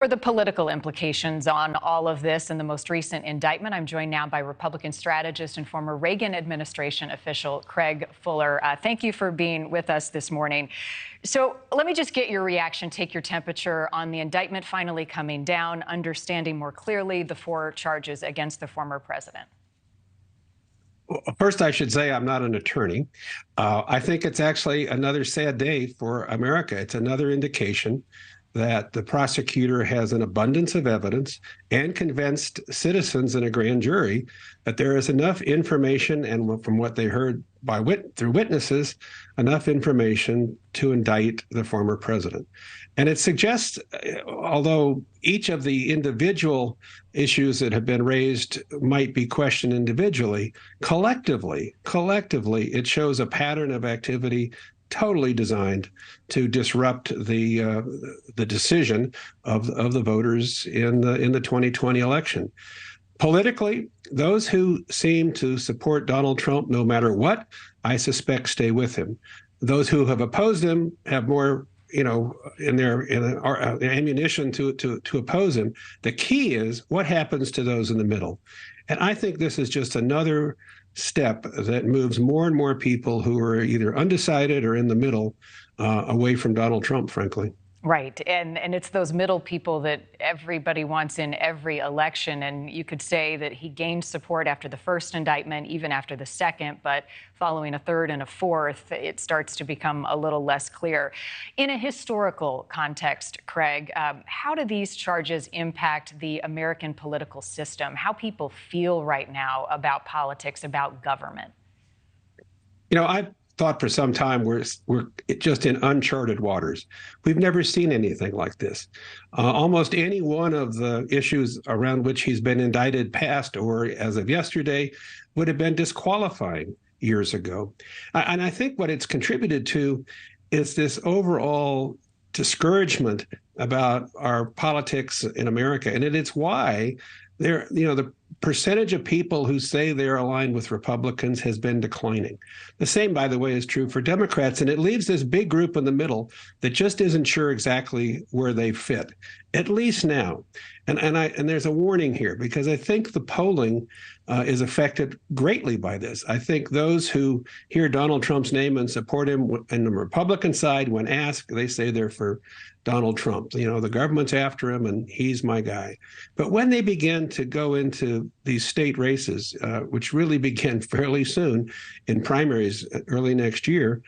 For the political implications on all of this and the most recent indictment, I'm joined now by Republican strategist and former Reagan administration official Craig Fuller. Thank you for being with us this morning. So let me just get your reaction, take your temperature on the indictment finally coming down, understanding more clearly the 4 charges against the former president. First, I should say I'm not an attorney. I think it's actually another sad day for America. It's another indication that the prosecutor has an abundance of evidence and convinced citizens in a grand jury that there is enough information, and from what they heard through witnesses, enough information to indict the former president. And it suggests, although each of the individual issues that have been raised might be questioned individually, collectively, it shows a pattern of activity totally designed to disrupt the decision of the voters in the 2020 election. Politically, those who seem to support Donald Trump, no matter what, I suspect stay with him. Those who have opposed him have more, in their ammunition to oppose him. The key is what happens to those in the middle, and I think this is just another step that moves more and more people who are either undecided or in the middle away from Donald Trump, frankly. Right. And it's those middle people that everybody wants in every election. And you could say that he gained support after the first indictment, even after the second. But following a third and a fourth, it starts to become a little less clear. In a historical context, Craig, how do these charges impact the American political system? How people feel right now about politics, about government? I've thought for some time we're just in uncharted waters. We've never seen anything like this. Almost any one of the issues around which he's been indicted past or as of yesterday would have been disqualifying years ago. And I think what it's contributed to is this overall discouragement about our politics in America. And it's why the percentage of people who say they're aligned with Republicans has been declining. The same, by the way, is true for Democrats. And it leaves this big group in the middle that just isn't sure exactly where they fit, at least now. And there's a warning here, because I think the polling is affected greatly by this. I think those who hear Donald Trump's name and support him on the Republican side, when asked, they say they're for Donald Trump. The government's after him and he's my guy. But when they begin to go into these state races, which really begin fairly soon in primaries early next year,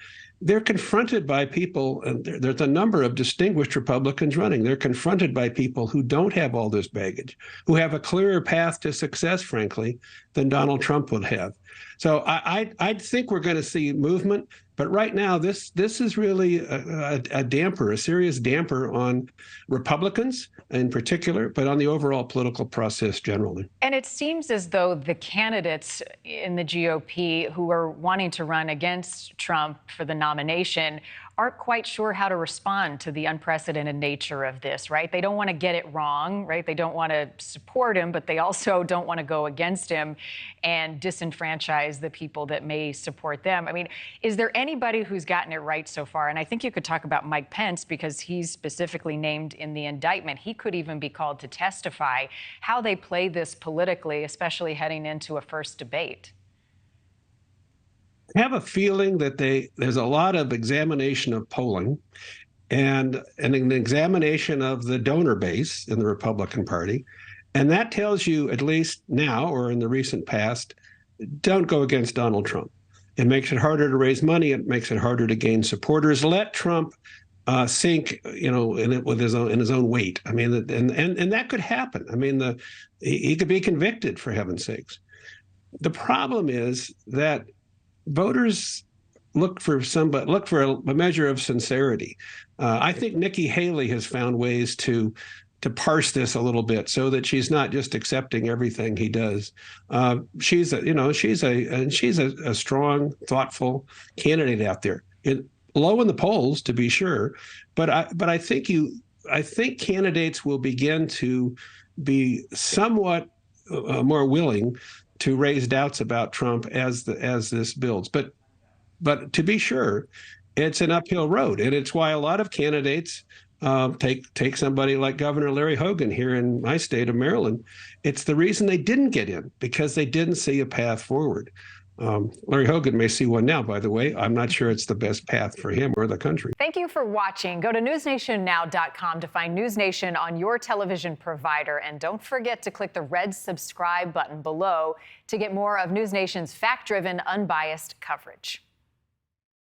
they're confronted by people, and there's a number of distinguished Republicans running. They're confronted by people who don't have all this baggage, who have a clearer path to success, frankly, than Donald Trump would have. So I think we're going to see movement. But right now, this is really a damper, a serious damper on Republicans in particular, but on the overall political process generally. And it seems as though the candidates in the GOP who are wanting to run against Trump for the nomination aren't quite sure how to respond to the unprecedented nature of this, right? They don't want to get it wrong, right? They don't want to support him, but they also don't want to go against him and disenfranchise the people that may support them. I mean, is there anybody who's gotten it right so far? And I think you could talk about Mike Pence, because he's specifically named in the indictment. He could even be called to testify. How they play this politically, especially heading into a first debate. I have a feeling that there's a lot of examination of polling and an examination of the donor base in the Republican Party. And that tells you, at least now or in the recent past, don't go against Donald Trump. It makes it harder to raise money. It makes it harder to gain supporters. Let Trump sink, in his own weight. I mean, and that could happen. I mean, he could be convicted, for heaven's sakes. The problem is that voters look for a measure of sincerity. I think Nikki Haley has found ways to parse this a little bit so that she's not just accepting everything he does. She's a strong, thoughtful candidate out there. Low in the polls, to be sure, but I think candidates will begin to be somewhat more willing to raise doubts about Trump as this builds. But to be sure, it's an uphill road, and it's why a lot of candidates Take somebody like Governor Larry Hogan here in my state of Maryland. It's the reason they didn't get in, because they didn't see a path forward. Larry Hogan may see one now, by the way. I'm not sure it's the best path for him or the country. Thank you for watching. Go to newsnationnow.com to find NewsNation on your television provider. And don't forget to click the red subscribe button below to get more of NewsNation's fact-driven, unbiased coverage.